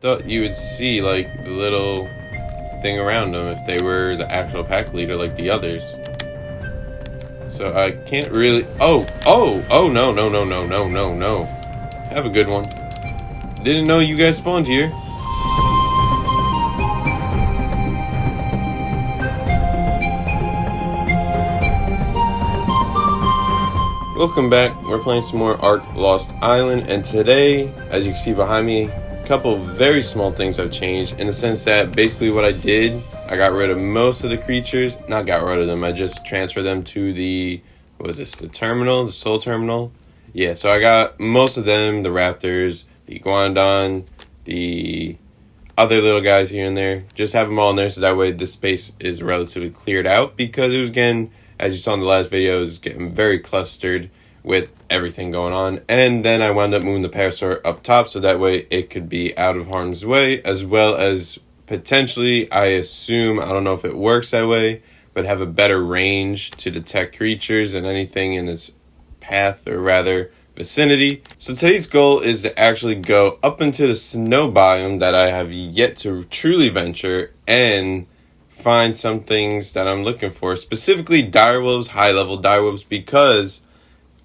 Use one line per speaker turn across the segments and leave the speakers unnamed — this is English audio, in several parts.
Thought you would see like the little thing around them if they were the actual pack leader like the others. So I can't really. Oh, no. Have a good one. Didn't know you guys spawned here. Welcome back. We're playing some more ARK Lost Island, and today, as you can see behind me, a couple of very small things have changed in the sense that basically what I did, I got rid of most of the creatures. Not got rid of them, I just transferred them to the, what was this, the terminal, the soul terminal? Yeah, so I got most of them, the raptors, the iguanodon, the other little guys here and there. Just have them all in there so that way the space is relatively cleared out, because it was getting, as you saw in the last video, it was getting very clustered with everything going on. And then I wound up moving the parasaur up top so that way it could be out of harm's way, as well as potentially, I assume, I don't know if it works that way, but have a better range to detect creatures and anything in its path, or rather vicinity. So today's goal is to actually go up into the snow biome that I have yet to truly venture and find some things that I'm looking for, specifically direwolves, high level direwolves, because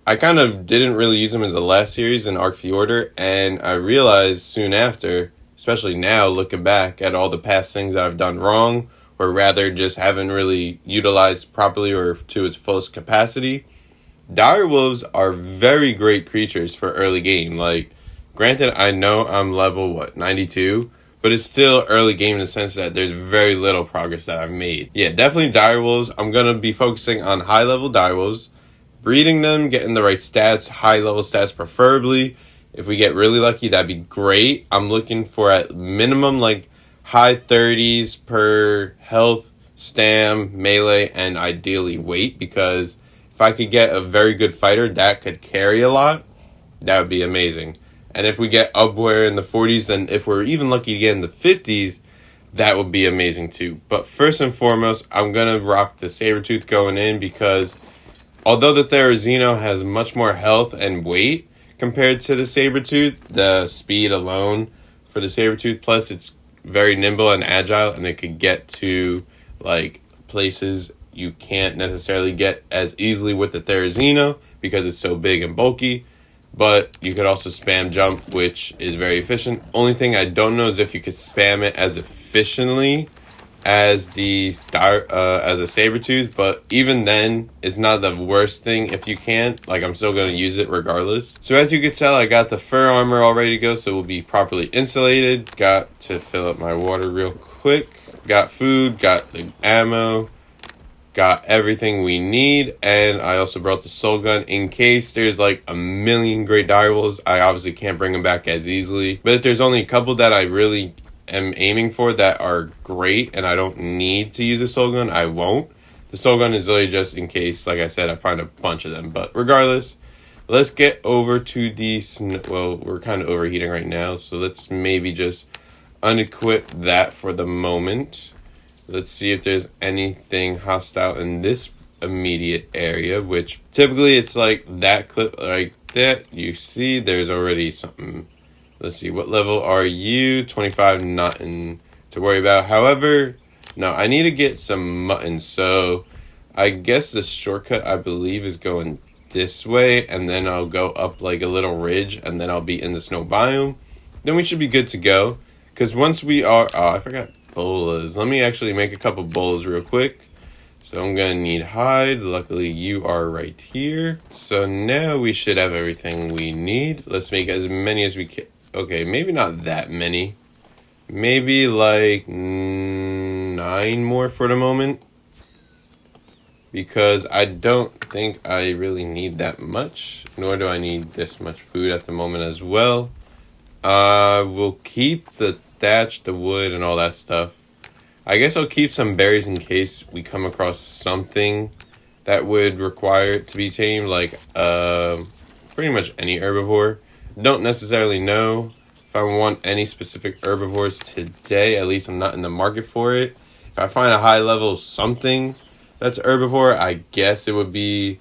I kind of didn't really use them in the last series in ARK Order, and I realized soon after, especially now looking back at all the past things that I've done wrong, or rather just haven't really utilized properly or to its fullest capacity, direwolves are very great creatures for early game. Like, granted, I know I'm level 92, but it's still early game in the sense that there's very little progress that I've made. Yeah, definitely direwolves. I'm going to be focusing on high level direwolves, breeding them, getting the right stats, high level stats preferably. If we get really lucky, that'd be great. I'm looking for at minimum like high 30s per health, stam, melee, and ideally weight, because if I could get a very good fighter that could carry a lot, that would be amazing. And if we get upward in the 40s, then if we're even lucky to get in the 50s, that would be amazing too. But first and foremost, I'm going to rock the Sabertooth going in, because although the Therizino has much more health and weight compared to the Sabertooth, the speed alone for the Sabertooth, plus it's very nimble and agile, and it could get to like places you can't necessarily get as easily with the Therizino because it's so big and bulky. But you could also spam jump, which is very efficient. Only thing I don't know is if you could spam it as efficiently as the as a Sabertooth, but even then, it's not the worst thing if you can't. Like, I'm still going to use it regardless. So as you can tell, I got the fur armor all ready to go, so it will be properly insulated. Got to fill up my water real quick. Got food, got the ammo, got everything we need, and I also brought the soul gun in case there's like a million great direwolves. I obviously can't bring them back as easily, but if there's only a couple that I really am aiming for that are great and I don't need to use a soul gun, I won't. The soul gun is really just in case, like I said, I find a bunch of them. But regardless, let's get over to the well, we're kind of overheating right now, so let's maybe just unequip that for the moment. Let's see if there's anything hostile in this immediate area, which typically it's like that clip like that. You see there's already something. Let's see, what level are you? 25, nothing to worry about. However, no, I need to get some mutton, so I guess the shortcut, I believe, is going this way, and then I'll go up like a little ridge, and then I'll be in the snow biome. Then we should be good to go, because once we are... Oh, I forgot bolas. Let me actually make a couple bolas real quick. So I'm going to need hide. Luckily, you are right here. So now we should have everything we need. Let's make as many as we can. Okay, maybe not that many. Maybe like 9 more for the moment. Because I don't think I really need that much. Nor do I need this much food at the moment as well. We'll keep the thatch, the wood, and all that stuff. I guess I'll keep some berries in case we come across something that would require it to be tamed. Like pretty much any herbivore. Don't necessarily know if I want any specific herbivores today. At least I'm not in the market for it. If I find a high level something that's herbivore, I guess it would be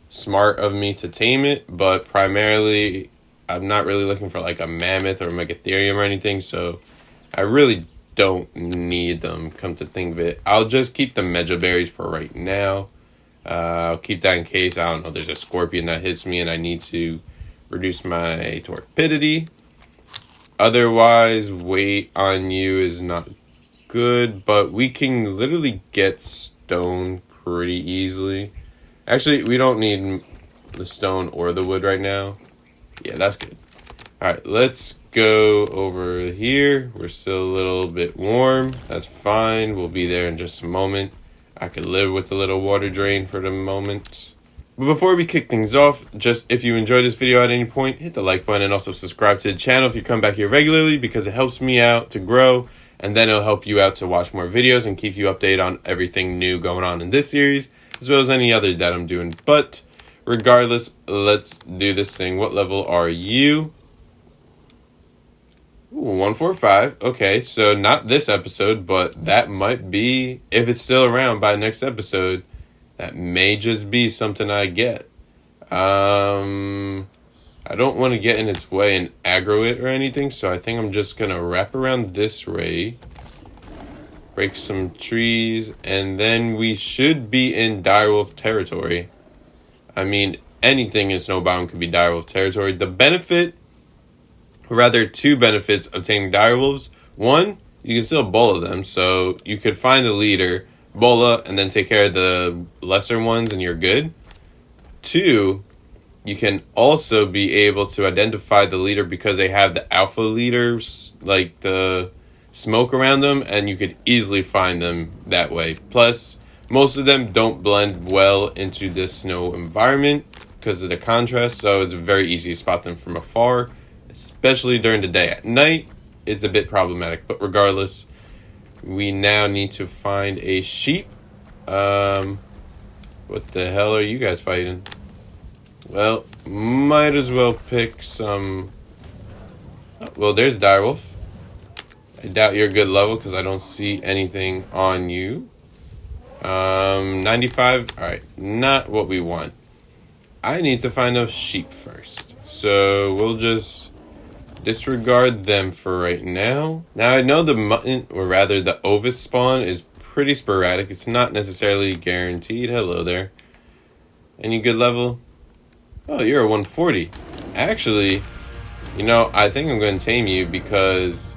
smart of me to tame it. But primarily, I'm not really looking for like a mammoth or megatherium or anything, so I really don't need them, come to think of it. I'll just keep the mejoberries for right now. I'll keep that in case, I don't know, there's a scorpion that hits me and I need to reduce my torpidity. Otherwise, weight on you is not good, but we can literally get stone pretty easily. Actually, we don't need the stone or the wood right now. Yeah, that's good. Alright, let's go over here. We're still a little bit warm. That's fine. We'll be there in just a moment. I could live with a little water drain for the moment. But before we kick things off, just if you enjoyed this video at any point, hit the like button and also subscribe to the channel if you come back here regularly, because it helps me out to grow, and then it'll help you out to watch more videos and keep you updated on everything new going on in this series, as well as any other that I'm doing. But regardless, let's do this thing. What level are you? Ooh, 145. Okay, so not this episode, but that might be, if it's still around by next episode, that may just be something I get. I don't want to get in its way and aggro it or anything, so I think I'm just going to wrap around this way, break some trees, and then we should be in direwolf territory. I mean, anything in Snowbound could be direwolf territory. The benefit, rather two benefits of taming direwolves. One, you can still bola them, so you could find the leader, bola, and then take care of the lesser ones and you're good. Two, you can also be able to identify the leader because they have the alpha leaders, like the smoke around them, and you could easily find them that way. Plus, most of them don't blend well into this snow environment because of the contrast, so it's very easy to spot them from afar, especially during the day. At night, it's a bit problematic, but regardless, we now need to find a sheep. What the hell are you guys fighting? Well, might as well pick some. Oh, well, there's direwolf. I doubt you're a good level because I don't see anything on you. 95. All right, not what we want. I need to find a sheep first, so we'll just disregard them for right now. Now, I know the mutton, or rather the ovis spawn, is pretty sporadic. It's not necessarily guaranteed. Hello there. Any good level? Oh, you're a 140. Actually, you know, I think I'm going to tame you because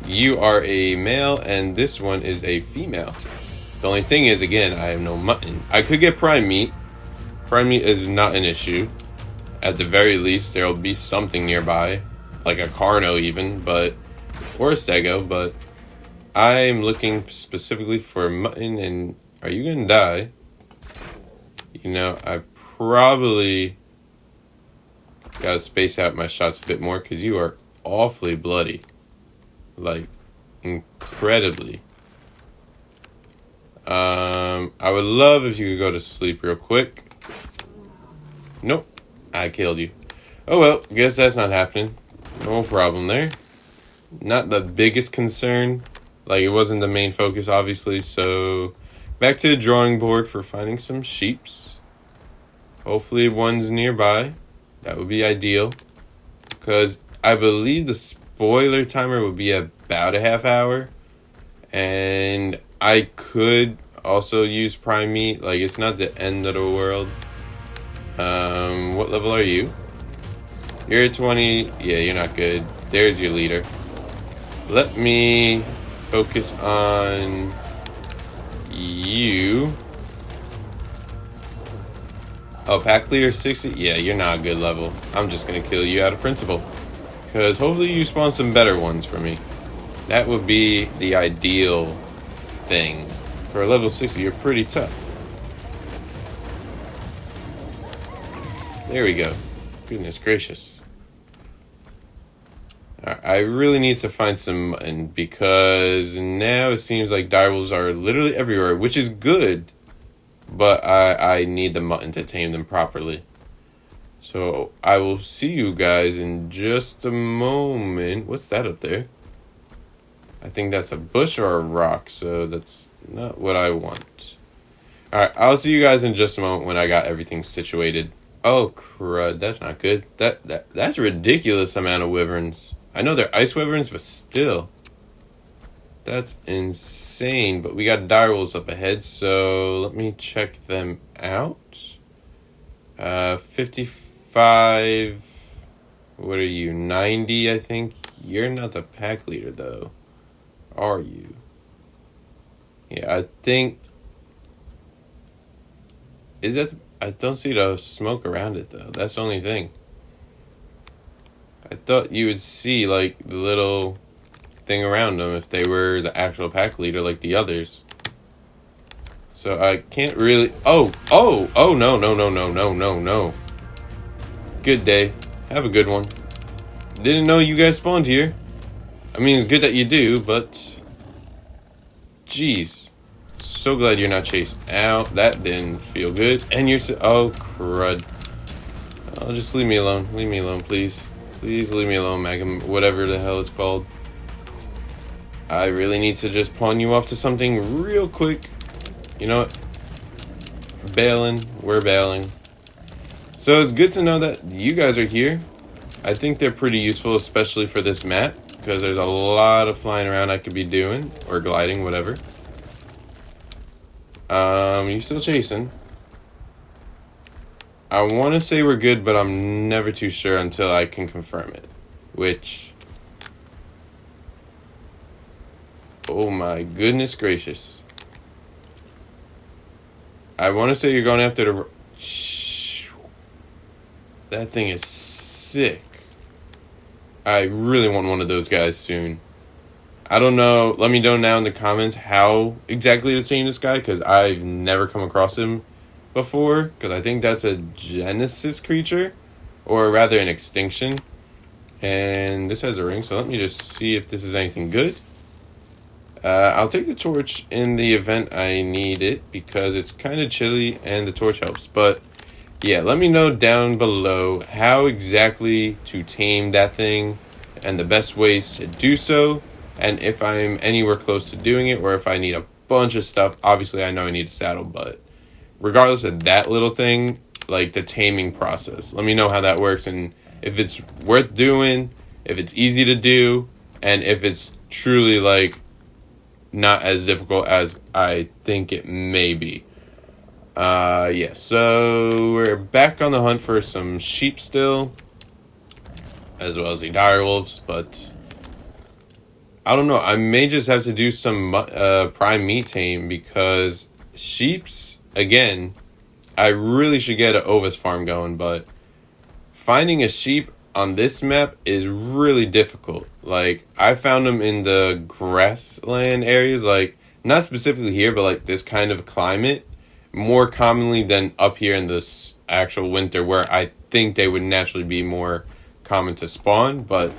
you are a male and this one is a female. The only thing is, again, I have no mutton. I could get prime meat. Prime meat is not an issue. At the very least, there will be something nearby, like a Carno even, or a Stego, but I'm looking specifically for mutton, and are you going to die? You know, I probably got to space out my shots a bit more because you are awfully bloody. Like, incredibly. I would love if you could go to sleep real quick. Nope. I killed you. Oh well, guess that's not happening. No problem there. Not the biggest concern. Like, it wasn't the main focus, obviously. So, back to the drawing board for finding some sheeps. Hopefully one's nearby. That would be ideal. Because I believe the spoiler timer would be about a half hour. And I could also use prime meat. Like, it's not the end of the world. What level are you? You're at 20. Yeah, you're not good. There's your leader. Let me focus on you. Oh, pack leader 60? Yeah, you're not a good level. I'm just gonna kill you out of principle. Because hopefully you spawn some better ones for me. That would be the ideal thing. For a level 60, you're pretty tough. There we go. Goodness gracious. I really need to find some mutton because now it seems like direwolves are literally everywhere, which is good. But I need the mutton to tame them properly. So I will see you guys in just a moment. What's that up there? I think that's a bush or a rock, so that's not what I want. Alright, I'll see you guys in just a moment when I got everything situated. Oh crud, that's not good. That's a ridiculous amount of wyverns. I know they're ice wyverns, but still. That's insane. But we got direwolves up ahead, so let me check them out. 55. What are you? 90, I think. You're not the pack leader, though. Are you? Yeah, I think. Is that? I don't see the smoke around it, though. That's the only thing. I thought you would see, like, the little thing around them if they were the actual pack leader like the others. So I can't really... Oh, no. Good day. Have a good one. Didn't know you guys spawned here. I mean, it's good that you do, but... Jeez. So glad you're not chased out. That didn't feel good. And you're... Oh, crud. Oh, just leave me alone. Leave me alone, please. Please leave me alone, Magum. Whatever the hell it's called. I really need to just pawn you off to something real quick. You know what? Bailing. We're bailing. So it's good to know that you guys are here. I think they're pretty useful, especially for this map, because there's a lot of flying around I could be doing, or gliding, whatever. You still chasing? I want to say we're good, but I'm never too sure until I can confirm it. Which... Oh my goodness gracious. I want to say you're going after the... That thing is sick. I really want one of those guys soon. I don't know. Let me know now in the comments how exactly to tame this guy, because I've never come across him before. Because I think that's a Genesis creature, or rather an extinction. And this has a ring, so let me just see if this is anything good. I'll take the torch in the event I need it, because it's kind of chilly and the torch helps. But yeah, let me know down below how exactly to tame that thing and the best ways to do so, and if I'm anywhere close to doing it, or if I need a bunch of stuff. Obviously I know I need a saddle, but regardless of that little thing, like the taming process, let me know how that works, and if it's worth doing, if it's easy to do, and if it's truly like not as difficult as I think it may be. Yeah, so we're back on the hunt for some sheep still, as well as the direwolves, but I don't know. I may just have to do some prime meat tame, because sheeps, again, I really should get an Ovis farm going, but finding a sheep on this map is really difficult. Like, I found them in the grassland areas, like, not specifically here, but like this kind of climate, more commonly than up here in this actual winter, where I think they would naturally be more common to spawn. But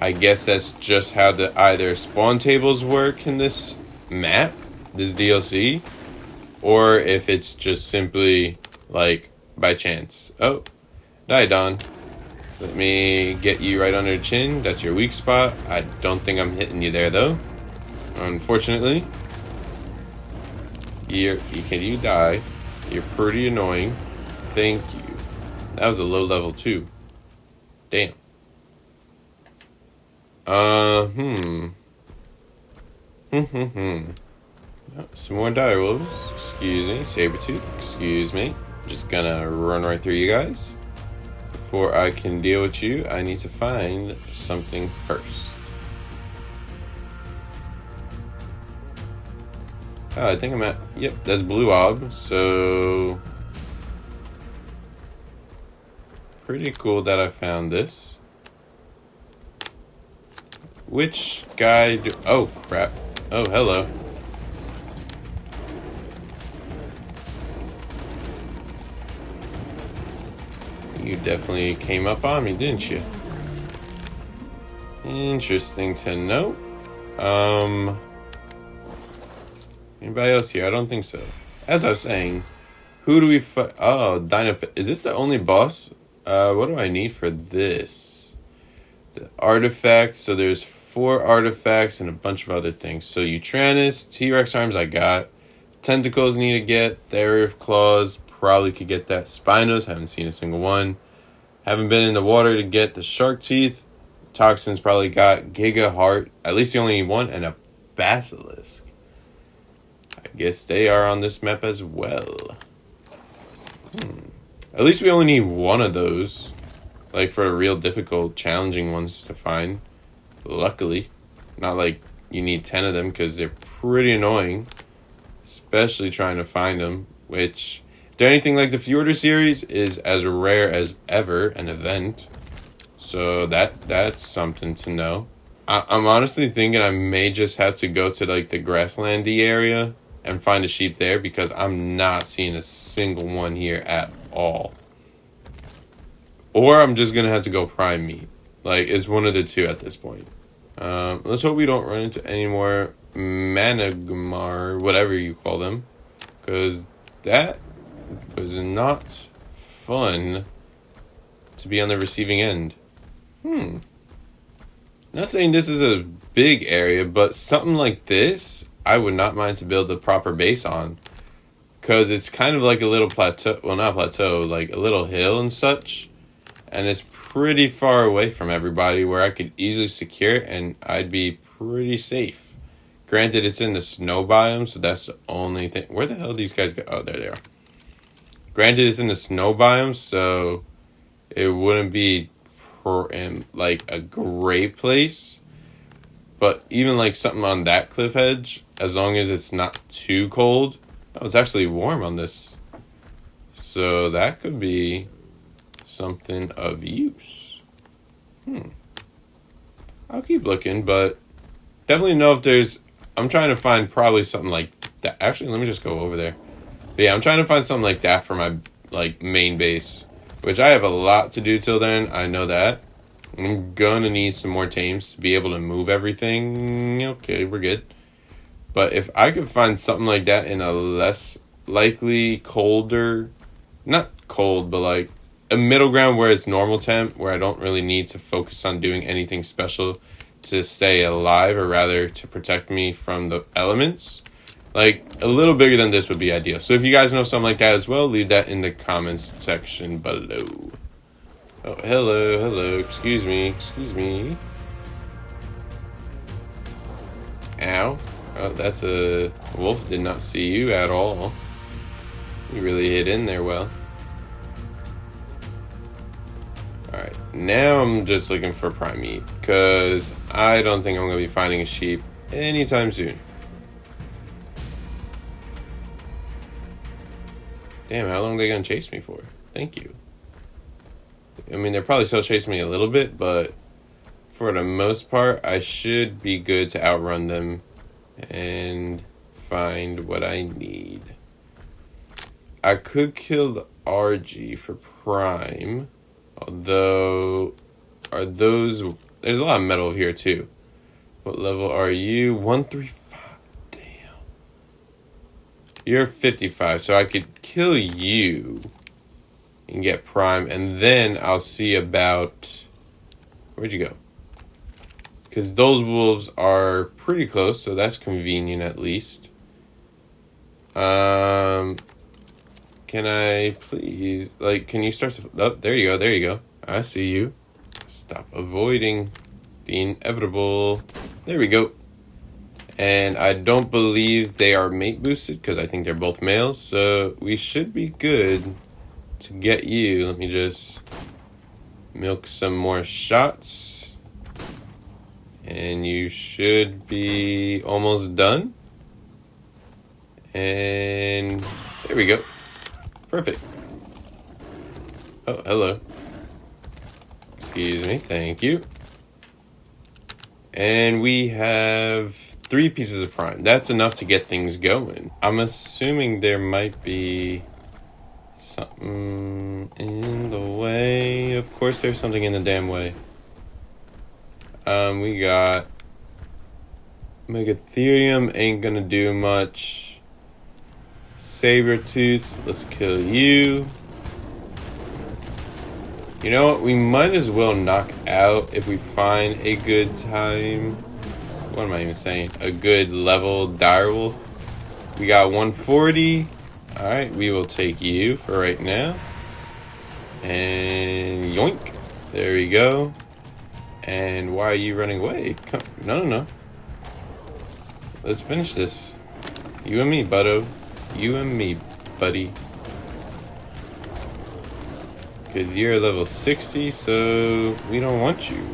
I guess that's just how the either spawn tables work in this map, this DLC, or if it's just simply like by chance. Oh, Diodon. Let me get you right under the chin. That's your weak spot. I don't think I'm hitting you there, though. Unfortunately. You die. You're pretty annoying. Thank you. That was a low level, too. Damn. Some more direwolves. Excuse me. Sabretooth. Excuse me. Just gonna run right through you guys. Before I can deal with you, I need to find something first. Oh, I think I'm at... Yep, that's Blue Ob. So... Pretty cool that I found this. Which guy do... Oh, crap. Oh, hello. You definitely came up on me, didn't you? Interesting to know. Anybody else here? I don't think so. As I was saying, who do we fight? Oh, Dino. Is this the only boss? What do I need for this? The artifact. So there's 4 artifacts and a bunch of other things. So Utranus, T-Rex arms I got. Tentacles need to get. Therif claws, probably could get that. Spinos, haven't seen a single one. Haven't been in the water to get the shark teeth. Toxins probably got Giga Heart, at least the only one, and a Basilisk. I guess they are on this map as well. At least we only need one of those. Like for the real difficult, challenging ones to find. Luckily. Not like you need 10 of them because they're pretty annoying. Especially trying to find them. Which, if they're anything like the Fjorder series, is as rare as ever an event. So that's something to know. I'm honestly thinking I may just have to go to like the grasslandy area and find a sheep there because I'm not seeing a single one here at all. Or I'm just going to have to go prime meat. Like, it's one of the two at this point. Let's hope we don't run into any more Managmar, whatever you call them. Because that was not fun to be on the receiving end. Not saying this is a big area, but something like this, I would not mind to build a proper base on. Because it's kind of like a little plateau, well, not plateau, like a little hill and such. And it's pretty far away from everybody where I could easily secure it and I'd be pretty safe. Granted, it's in the snow biome, so that's the only thing. Where the hell did these guys go? Oh, there they are. Granted, it's in the snow biome, so it wouldn't be like a great place. But even like something on that cliff edge, as long as it's not too cold. Oh, it's actually warm on this. So that could be something of use. I'll keep looking, but definitely know if there's... I'm trying to find probably something like that. Actually, let me just go over there. But yeah, I'm trying to find something like that for my like main base. Which I have a lot to do till then. I know that. I'm gonna need some more tames to be able to move everything. Okay, we're good. But if I could find something like that in a less likely colder... Not cold, but like a middle ground where it's normal temp, where I don't really need to focus on doing anything special to stay alive, or rather to protect me from the elements. Like, a little bigger than this would be ideal. So if you guys know something like that as well, leave that in the comments section below. Oh, hello, excuse me. Ow. Oh, that's a wolf. Did not see you at all. You really hit in there well. Alright, now I'm just looking for prime meat, because I don't think I'm going to be finding a sheep anytime soon. Damn, how long are they going to chase me for? Thank you. I mean, they're probably still chasing me a little bit, but for the most part, I should be good to outrun them and find what I need. I could kill the RG for prime, although there's a lot of metal here too. What level are you? 135. Damn. You're 55, so I could kill you and get prime, and then I'll see about... Where'd you go? Because those wolves are pretty close, so that's convenient at least. Can I please... Like, can you start to... Oh, there you go. I see you. Stop avoiding the inevitable. There we go. And I don't believe they are mate boosted, because I think they're both males, so we should be good to get you. Let me just milk some more shots. And you should be almost done. And there we go. Perfect. Oh, hello. Excuse me. Thank you. And we have 3 pieces of prime. That's enough to get things going. I'm assuming there might be something in the way. Of course there's something in the damn way. We got Megatherium, ain't gonna do much. Sabertooth, let's kill you. You know what, we might as well knock out if we find a good time. What am I even saying? A good level direwolf. We got 140. Alright, we will take you for right now. And yoink. There we go. And why are you running away? Come, no. Let's finish this. You and me, buddo. You and me, buddy. Because you're level 60, so we don't want you.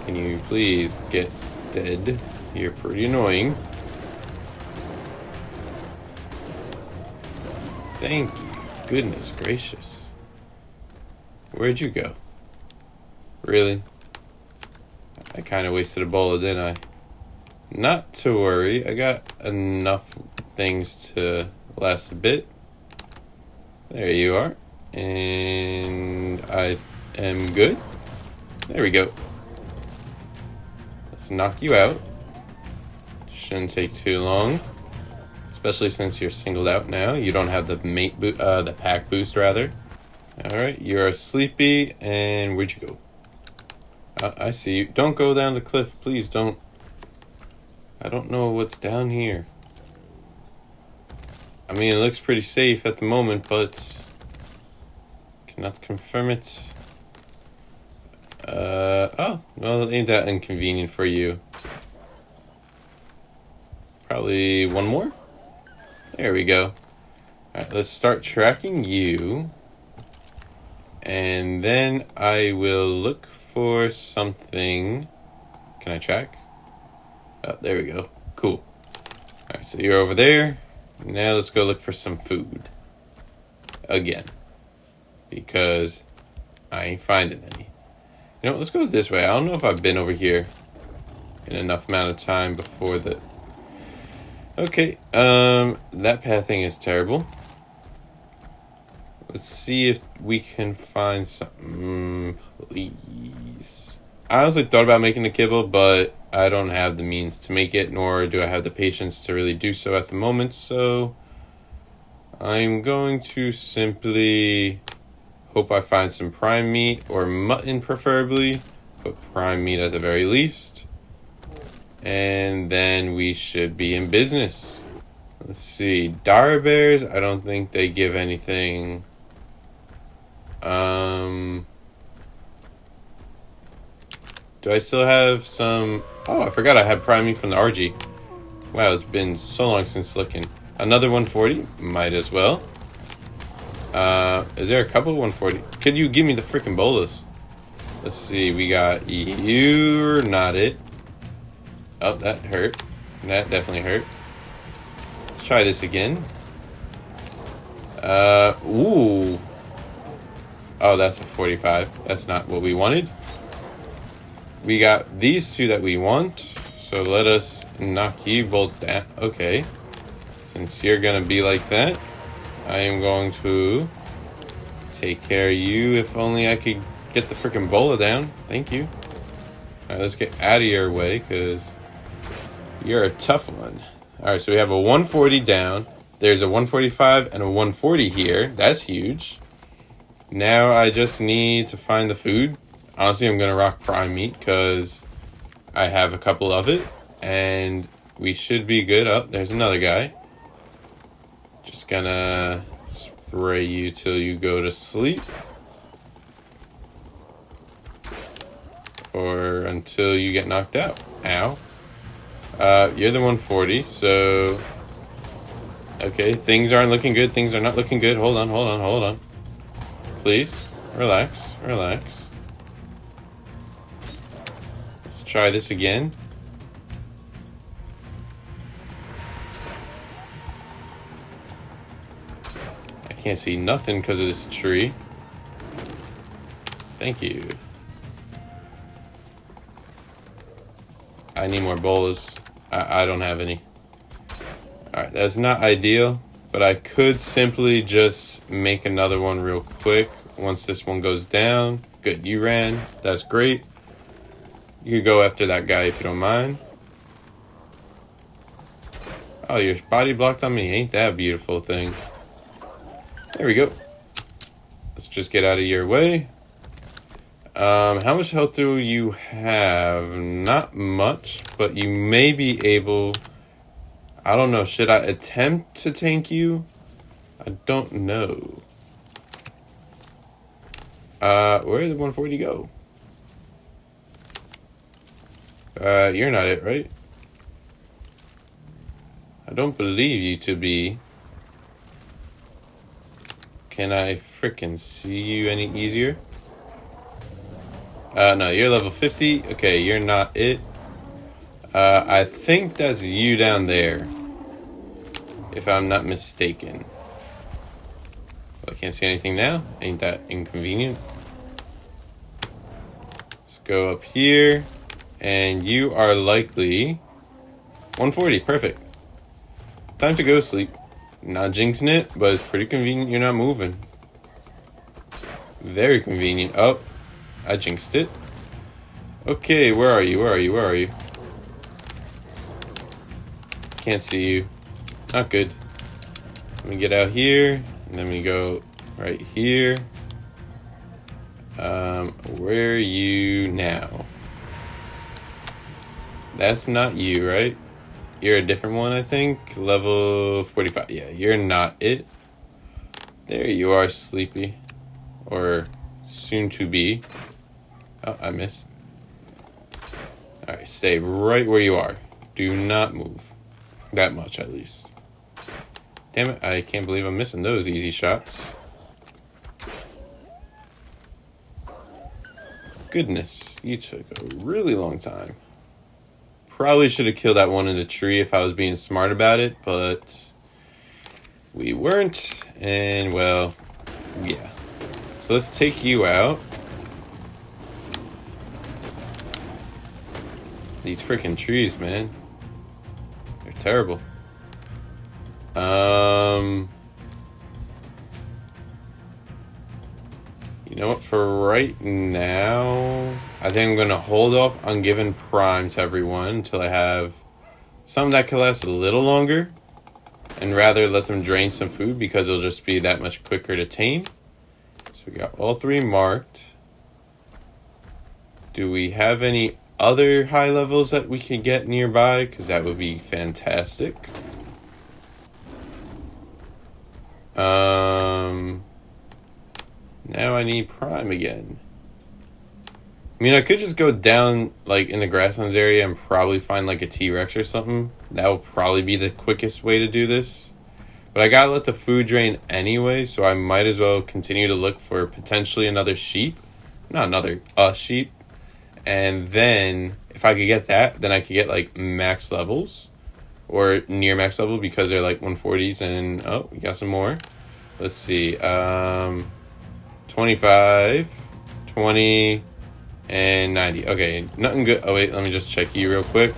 Can you please get dead? You're pretty annoying. Thank you. Goodness gracious. Where'd you go? Really? I kind of wasted a bola, didn't I? Not to worry. I got enough things to last a bit. There you are. And I am good. There we go. Let's knock you out. Shouldn't take too long. Especially since you're singled out now. You don't have the the pack boost, rather. Alright, you're sleepy, and where'd you go? I see you. Don't go down the cliff, please don't. I don't know what's down here. I mean, it looks pretty safe at the moment, but cannot confirm it. Oh, well, it ain't that inconvenient for you. Probably one more? There we go. Alright, let's start tracking you. And then I will look for something. Can I track? Oh, there we go. Cool. Alright, so you're over there. Now let's go look for some food. Again. Because I ain't finding any. You know, let's go this way. I don't know if I've been over here in enough amount of time before the... Okay, that pathing is terrible. Let's see if we can find something, please. I honestly thought about making a kibble, but I don't have the means to make it, nor do I have the patience to really do so at the moment, so I'm going to simply hope I find some prime meat, or mutton preferably, but prime meat at the very least. And then we should be in business. Let's see. Dire bears, I don't think they give anything. Do I still have some... Oh, I forgot I had prime meat from the RG. Wow, it's been so long since looking. Another 140? Might as well. Is there a couple of 140? Could you give me the freaking bolas? Let's see, we got... You're not it. Oh, that hurt. That definitely hurt. Let's try this again. Ooh. Oh, that's a 45. That's not what we wanted. We got these two that we want. So let us knock you both down. Okay. Since you're going to be like that, I am going to take care of you. If only I could get the freaking bola down. Thank you. Alright, let's get out of your way, because you're a tough one. Alright, so we have a 140 down. There's a 145 and a 140 here. That's huge. Now I just need to find the food. Honestly, I'm going to rock prime meat because I have a couple of it. And we should be good. Oh, there's another guy. Just going to spray you till you go to sleep. Or until you get knocked out. Ow. You're the 140, so... Okay, things aren't looking good. Things are not looking good. Hold on. Please, relax. Let's try this again. I can't see nothing because of this tree. Thank you. I need more bolas. I don't have any. Alright, that's not ideal, but I could simply just make another one real quick once this one goes down. Good, you ran. That's great. You could go after that guy if you don't mind. Oh, your body blocked on me. Ain't that a beautiful thing? There we go. Let's just get out of your way. How much health do you have? Not much, but you may be able I don't know. Should I attempt to tank you? I don't know. Where did the 140 go? You're not it, right? I don't believe you to be. Can I frickin' see you any easier? No, you're level 50. Okay, you're not it. I think that's you down there, if I'm not mistaken. Well, I can't see anything now. Ain't that inconvenient? Let's go up here. And you are likely 140. Perfect. Time to go to sleep. Not jinxing it, but it's pretty convenient you're not moving. Very convenient. Oh, I jinxed it. Okay, where are you? Where are you? Where are you? Can't see you. Not good. Let me get out here. And then we go right here. Where are you now? That's not you, right? You're a different one, I think. Level 45. Yeah, you're not it. There you are, Sleepy. Or soon to be. Oh, I missed. Alright, stay right where you are. Do not move. That much, at least. Damn it, I can't believe I'm missing those easy shots. Goodness, you took a really long time. Probably should have killed that one in the tree if I was being smart about it, but we weren't, and well, yeah. So let's take you out. These freaking trees, man. They're terrible. You know what, for right now, I think I'm going to hold off on giving Prime to everyone until I have some that can last a little longer, and rather let them drain some food because it'll just be that much quicker to tame. So we got all three marked. Do we have any other high levels that we can get nearby? Because that would be fantastic. Now I need Prime again. I mean, I could just go down, like, in the grasslands area and probably find, like, a T-Rex or something. That would probably be the quickest way to do this. But I gotta let the food drain anyway, so I might as well continue to look for potentially another sheep. Not another, a sheep. And then, if I could get that, then I could get, like, max levels. Or near max level, because they're, like, 140s. And, oh, we got some more. Let's see. 25, 20, and 90. Okay, nothing good. Oh, wait, let me just check you real quick.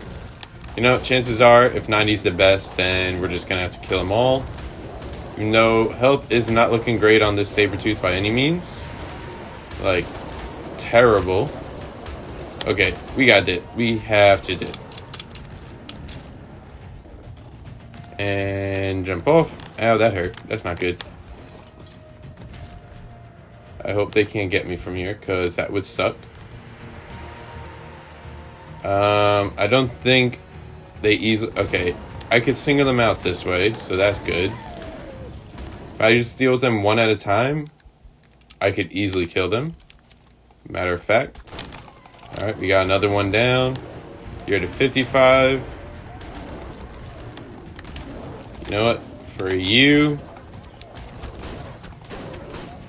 You know, chances are, if 90's the best, then we're just going to have to kill them all. Even though health is not looking great on this Sabertooth by any means. Like, terrible. Okay, we got it. We have to do it. And jump off. Ow, that hurt. That's not good. I hope they can't get me from here, because that would suck. I don't think they easily... Okay, I could single them out this way, so that's good. If I just deal with them one at a time, I could easily kill them. Matter of fact. Alright, we got another one down. You're at a 55. You know what? For you...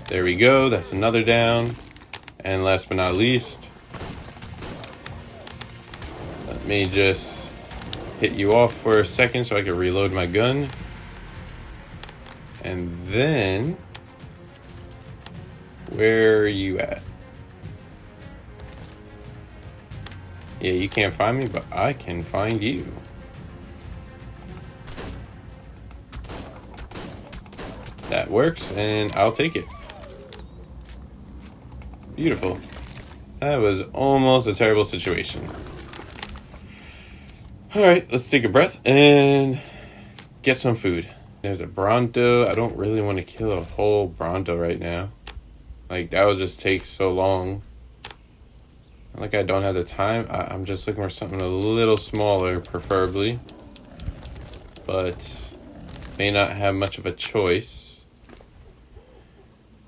There we go. That's another down. And last but not least, let me just hit you off for a second so I can reload my gun. And then, where are you at? Yeah, you can't find me, but I can find you. That works, and I'll take it. Beautiful. That was almost a terrible situation. Alright, let's take a breath and get some food. There's a Bronto. I don't really want to kill a whole Bronto right now. Like, that would just take so long. Like, I don't have the time. I'm just looking for something a little smaller, preferably. but may not have much of a choice.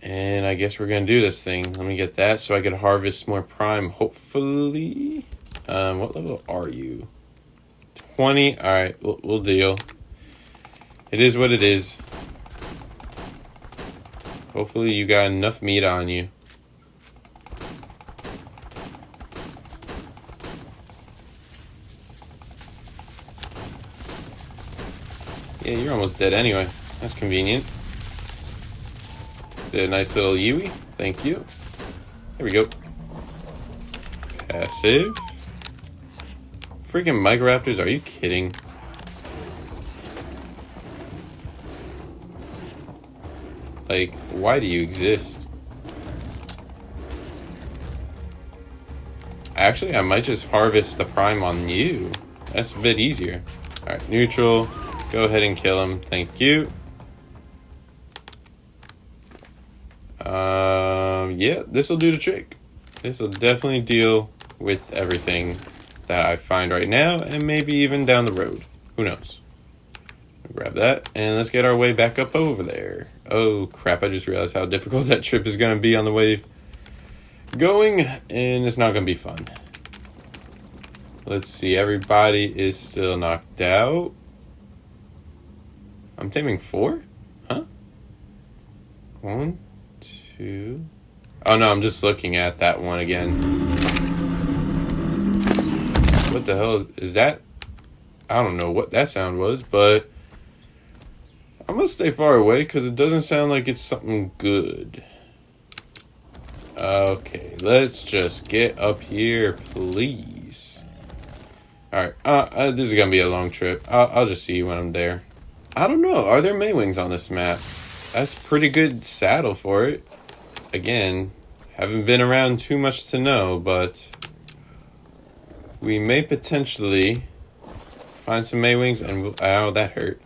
And I guess we're gonna do this thing. Let me get that so I can harvest more prime, hopefully. What level are you? 20. All right, we'll deal. It is what it is. Hopefully you got enough meat on you. Yeah, you're almost dead anyway. That's convenient. Did a nice little Yui. Thank you. There we go. Passive. Freaking Microraptors, are you kidding? Like, why do you exist? Actually, I might just harvest the prime on you. That's a bit easier. Alright, neutral. Go ahead and kill him. Thank you. Yeah, this will do the trick. This will definitely deal with everything that I find right now, and maybe even down the road. Who knows? Grab that, and let's get our way back up over there. Oh, crap, I just realized how difficult that trip is going to be on the way going, and it's not going to be fun. Let's see, everybody is still knocked out. I'm taming 4? Huh? 1, 2... Oh no, I'm just looking at that one again. What the hell is that? I don't know what that sound was, but I'm gonna stay far away because it doesn't sound like it's something good. Okay, let's just get up here, please. Alright, this is gonna be a long trip. I'll just see you when I'm there. I don't know, are there Maywings on this map? That's pretty good saddle for it. Again, haven't been around too much to know, but we may potentially find some Maywings, and ow, that hurt.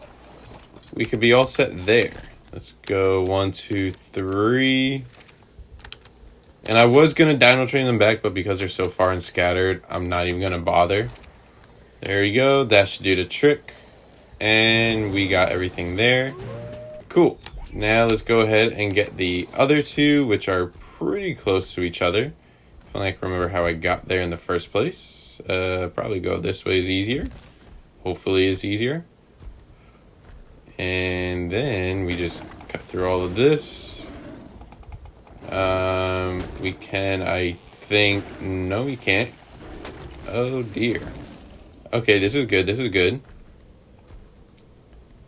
We could be all set there. Let's go 1, 2, 3. And I was gonna dino train them back, but because they're so far and scattered, I'm not even gonna bother. There you go. That should do the trick. And we got everything there. Cool. Now let's go ahead and get the other two, which are pretty close to each other. If I can remember how I got there in the first place. Probably go this way is easier. Hopefully it's easier. And then we just cut through all of this. We can, I think... No, we can't. Oh, dear. Okay, this is good. This is good.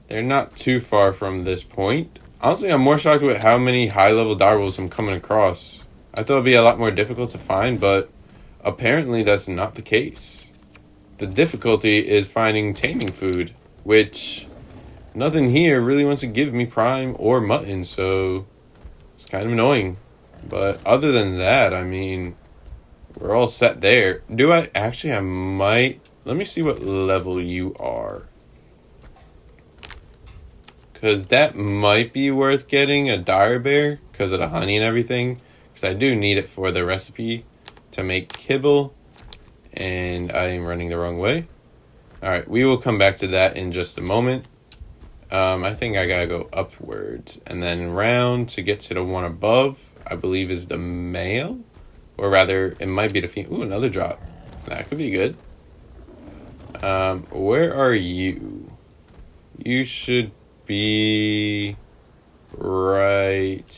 They're not too far from this point. Honestly, I'm more shocked with how many high-level direwolves I'm coming across. I thought it would be a lot more difficult to find, but apparently that's not the case. The difficulty is finding taming food, which nothing here really wants to give me prime or mutton, so it's kind of annoying. But other than that, I mean, we're all set there. I might... Let me see what level you are. Because that might be worth getting a dire bear because of the honey and everything. Because I do need it for the recipe to make kibble. And I am running the wrong way. Alright, we will come back to that in just a moment. I think I gotta go upwards. And then round to get to the one above. I believe is the male. Or rather, it might be the female. Ooh, another drop. That could be good. Where are you? You should be right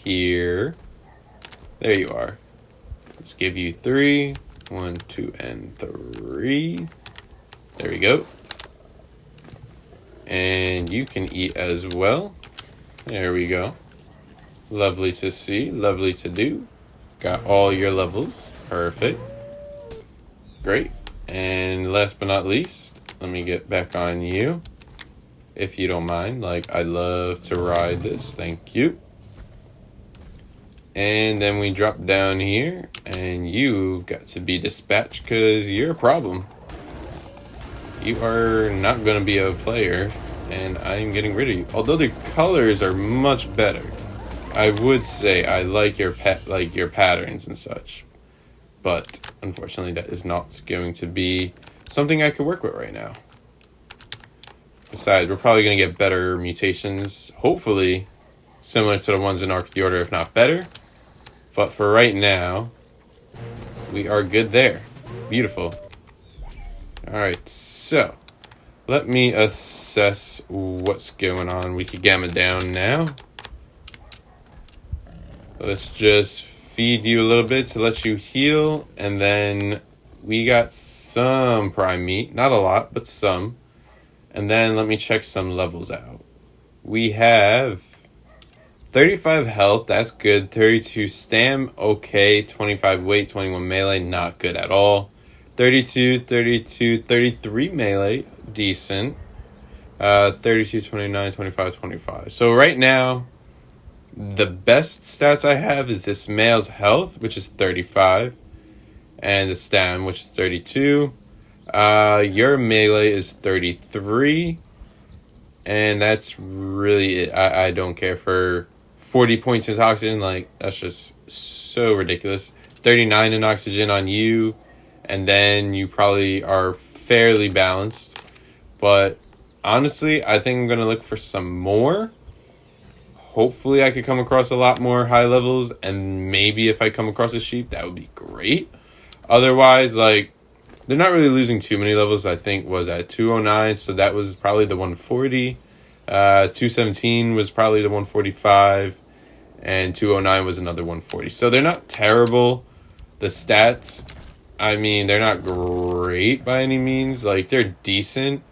here. There you are. Let's give you 3. 1, 2, and 3. There we go. And you can eat as well. There we go. Lovely to see. Lovely to do. Got all your levels. Perfect. Great. And last but not least, let me get back on you. If you don't mind. Like, I love to ride this. Thank you. And then we drop down here. And you've got to be dispatched because you're a problem. You are not going to be a player. And I'm getting rid of you. Although the colors are much better. I would say I like your patterns and such. But unfortunately that is not going to be something I could work with right now. Besides, we're probably going to get better mutations, hopefully similar to the ones in Ark the Order, if not better. But for right now, we are good there. Beautiful. Alright, so let me assess what's going on. We could gamma down now. Let's just feed you a little bit to let you heal. And then we got some prime meat. Not a lot, but some. And then let me check some levels out. We have 35 health, that's good. 32 stam, okay. 25 weight, 21 melee, not good at all. 32, 32, 33 melee, decent. 32, 29, 25, 25. So right now, the best stats I have is this male's health, which is 35. And the stam, which is 32. Your melee is 33. And that's really it. I don't care for 40 points in oxygen. Like, that's just so ridiculous. 39 in oxygen on you. And then you probably are fairly balanced. But honestly, I think I'm going to look for some more. Hopefully I could come across a lot more high levels. And maybe if I come across a sheep, that would be great. Otherwise, like, they're not really losing too many levels. I think was at 209, so that was probably the 140. 217 was probably the 145, and 209 was another 140. So they're not terrible. The stats, I mean, they're not great by any means. Like, they're decent,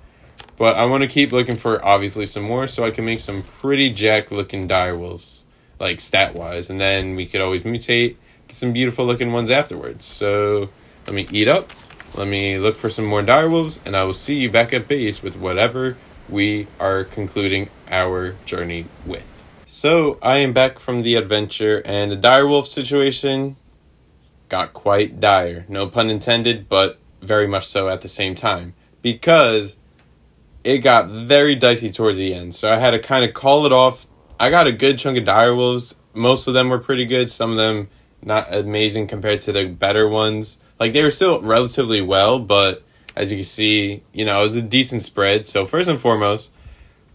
but I want to keep looking for, obviously, some more so I can make some pretty jack-looking direwolves, like, stat-wise. And then we could always mutate, get some beautiful-looking ones afterwards. So let me eat up. Let me look for some more direwolves, and I will see you back at base with whatever we are concluding our journey with. So, I am back from the adventure, and the direwolf situation got quite dire. No pun intended, but very much so at the same time. Because it got very dicey towards the end, so I had to kind of call it off. I got a good chunk of direwolves. Most of them were pretty good, some of them not amazing compared to the better ones. Like, they were still relatively well, but as you can see, you know, it was a decent spread. So, first and foremost,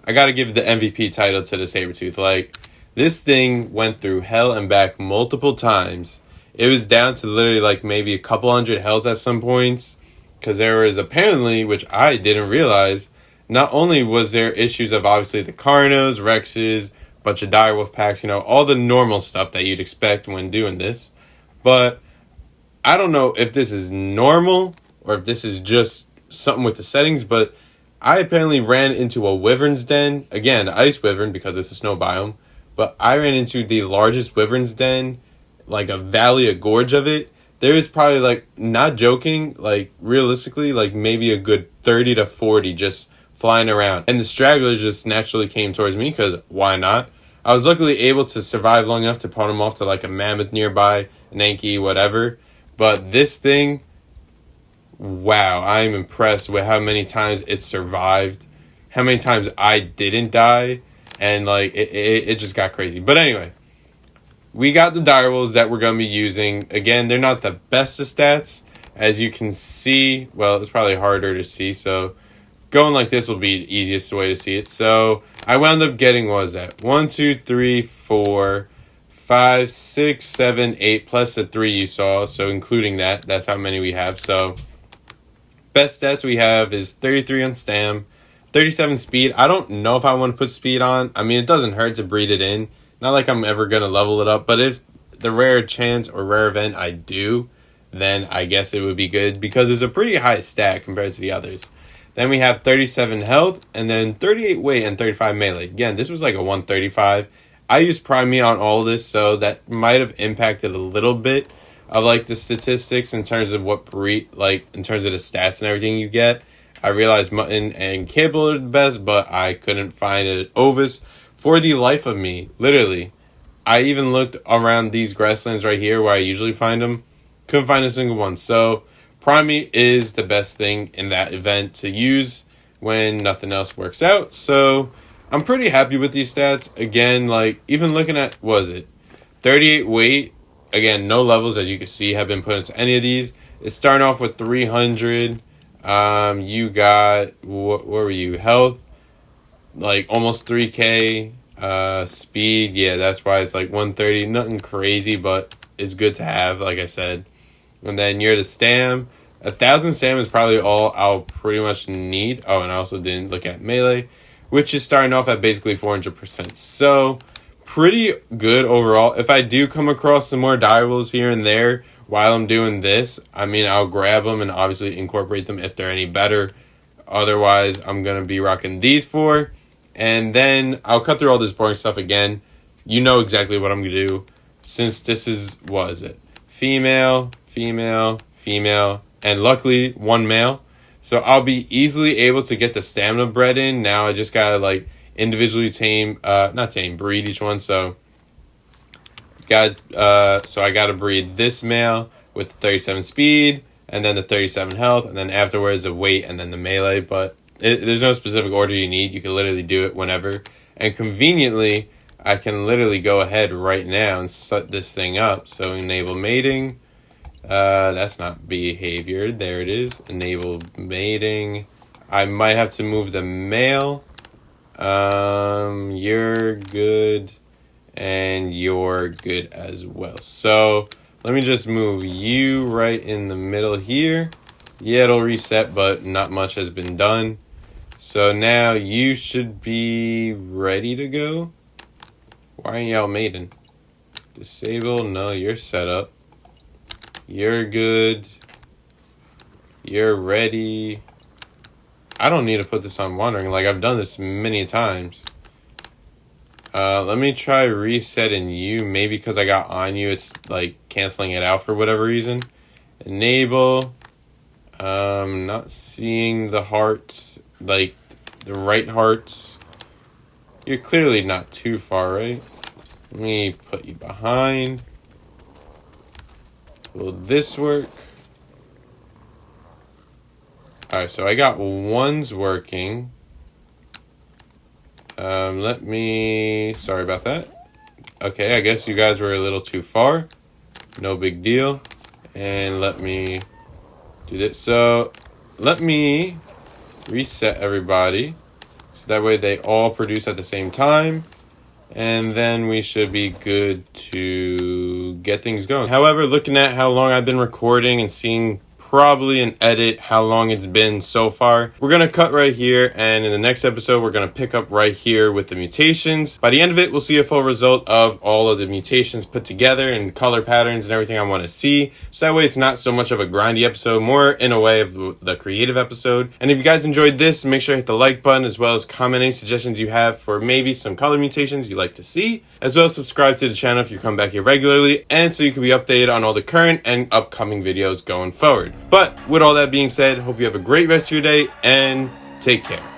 I got to give the MVP title to the Sabertooth. Like, this thing went through hell and back multiple times. It was down to literally, like, maybe a couple hundred health at some points. Because there was apparently, which I didn't realize, not only was there issues of, obviously, the Carnos, Rexes, bunch of direwolf packs, you know, all the normal stuff that you'd expect when doing this. But I don't know if this is normal or if this is just something with the settings, but I apparently ran into a wyvern's den. Again, ice wyvern because it's a snow biome. But I ran into the largest wyvern's den, like a valley, a gorge of it. There is probably, like, not joking, like, realistically, like, maybe a good 30 to 40 just flying around. And the stragglers just naturally came towards me because why not? I was luckily able to survive long enough to pawn them off to, like, a mammoth nearby, an Anki, whatever. But this thing, wow, I'm impressed with how many times it survived, how many times I didn't die, and, like, it just got crazy. But anyway, we got the direwolves that we're going to be using. Again, they're not the best of stats. As you can see, well, it's probably harder to see, so going like this will be the easiest way to see it. So I wound up getting, what was that? 1, 2, 3, 4... 5, 6, 7, 8, plus the 3 you saw. So including that, that's how many we have. So best stats we have is 33 on stam, 37 speed. I don't know if I want to put speed on. I mean, it doesn't hurt to breed it in. Not like I'm ever going to level it up. But if the rare chance or rare event I do, then I guess it would be good. Because it's a pretty high stat compared to the others. Then we have 37 health. And then 38 weight and 35 melee. Again, this was like a 135. I used Prime Me on all this, so that might have impacted a little bit of, like, the statistics in terms of what breed, like, in terms of the stats and everything you get. I realized Mutton and Kibble are the best, but I couldn't find it at Ovis for the life of me. Literally. I even looked around these grasslands right here where I usually find them. Couldn't find a single one. So, Prime Me is the best thing in that event to use when nothing else works out. So I'm pretty happy with these stats. Again, like, even looking at, what was it? 38 weight. Again, no levels, as you can see, have been put into any of these. It's starting off with 300. You got, what were you? Health. like almost 3K. Speed, yeah, that's why it's like 130. Nothing crazy, but it's good to have, like I said. And then you're the stam. 1,000 stam is probably all I'll pretty much need. Oh, and I also didn't look at melee, which is starting off at basically 400%. So, pretty good overall. If I do come across some more dieables here and there while I'm doing this, I mean, I'll grab them and obviously incorporate them if they're any better. Otherwise, I'm going to be rocking these four. And then I'll cut through all this boring stuff again. You know exactly what I'm going to do. Since this is, what is it? Female, female, female, and luckily one male. So I'll be easily able to get the stamina bred in. Now I just got to like individually breed each one. So I got to breed this male with the 37 speed and then the 37 health. And then afterwards the weight and then the melee. But there's no specific order you need. You can literally do it whenever. And conveniently, I can literally go ahead right now and set this thing up. So enable mating. That's not behavior. There it is. Enable mating. I might have to move the male. You're good. And you're good as well. So let me just move you right in the middle here. Yeah, it'll reset, but not much has been done. So now you should be ready to go. Why aren't y'all mating? Disable. No, you're set up. You're good. You're ready. I don't need to put this on wandering. Like, I've done this many times. Let me try resetting you. Maybe because I got on you, it's like canceling it out for whatever reason. Enable. Not seeing the hearts. Like, the right hearts. You're clearly not too far, right? Let me put you behind. Will this work? Alright, so I got ones working. Sorry about that. Okay, I guess you guys were a little too far. No big deal. And let me do this. So, let me reset everybody. So that way they all produce at the same time. And then we should be good to get things going. However, looking at how long I've been recording and seeing probably an edit how long it's been so far, we're going to cut right here, and in the next episode we're going to pick up right here with the mutations. By the end of it, we'll see a full result of all of the mutations put together and color patterns and everything I want to see, so that way it's not so much of a grindy episode, more in a way of the creative episode. And if you guys enjoyed this, make sure to hit the like button, as well as comment any suggestions you have for maybe some color mutations you'd like to see, as well as subscribe to the channel if you come back here regularly, and so you can be updated on all the current and upcoming videos going forward. But with all that being said, hope you have a great rest of your day and take care.